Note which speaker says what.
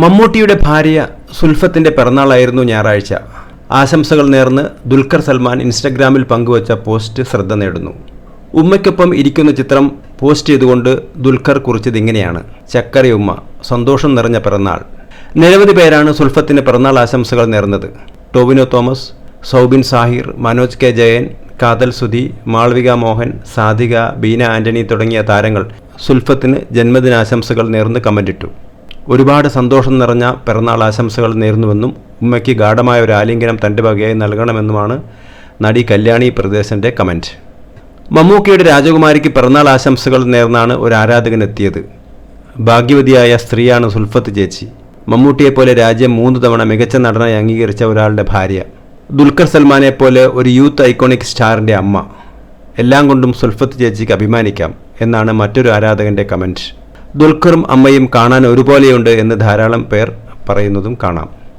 Speaker 1: മമ്മൂട്ടിയുടെ ഭാര്യ സുൽഫത്തിന്റെ പിറന്നാളായിരുന്നു ഞായറാഴ്ച. ആശംസകൾ നേർന്ന് ദുൽഖർ സൽമാൻ ഇൻസ്റ്റഗ്രാമിൽ പങ്കുവച്ച പോസ്റ്റ് ശ്രദ്ധ നേടുന്നു. ഉമ്മയ്ക്കൊപ്പം ഇരിക്കുന്ന ചിത്രം പോസ്റ്റ് ചെയ്തുകൊണ്ട് ദുൽഖർ കുറിച്ചത് ഇങ്ങനെയാണ്: ചക്കരയുമ്മ, സന്തോഷം നിറഞ്ഞ പിറന്നാൾ. നിരവധി പേരാണ് സുൽഫത്തിന് പിറന്നാൾ ആശംസകൾ നേർന്നത്. ടോവിനോ തോമസ്, സൗബിൻ സാഹിർ, മനോജ് കെ ജയൻ, കാതൽ സുധി, മാളവിക മോഹൻ, സാധിക, ബീന ആന്റണി തുടങ്ങിയ താരങ്ങൾ സുൽഫത്തിന് ജന്മദിനാശംസകൾ നേർന്ന് കമന്റിട്ടു. ഒരുപാട് സന്തോഷം നിറഞ്ഞ പിറന്നാൾ ആശംസകൾ നേർന്നുവെന്നും ഉമ്മയ്ക്ക് ഗാഢമായ ഒരു ആലിംഗനം തൻ്റെ വകയായി നൽകണമെന്നുമാണ് നടി കല്യാണി പ്രദേശൻ്റെ കമൻറ്റ്. മമ്മൂക്കയുടെ രാജകുമാരിക്ക് പിറന്നാൾ ആശംസകൾ നേർന്നാണ് ഒരു ആരാധകൻ എത്തിയത്. ഭാഗ്യവതിയായ സ്ത്രീയാണ് സുൽഫത്ത് ചേച്ചി. മമ്മൂട്ടിയെപ്പോലെ രാജ്യം 3 തവണ മികച്ച നടനായി അംഗീകരിച്ച ഒരാളുടെ ഭാര്യ. ദുൽഖർ സൽമാനെ പോലെ ഒരു യൂത്ത് ഐക്കോണിക് സ്റ്റാറിൻ്റെ അമ്മ. എല്ലാം കൊണ്ടും സുൽഫത്ത് ചേച്ചിക്ക് അഭിമാനിക്കാം എന്നാണ് മറ്റൊരു ആരാധകൻ്റെ കമൻറ്റ്. ദുൽഖറും അമ്മയും കാണാൻ ഒരുപോലെയുണ്ട് എന്ന് ധാരാളം പേർ പറയുന്നതും കാണാം.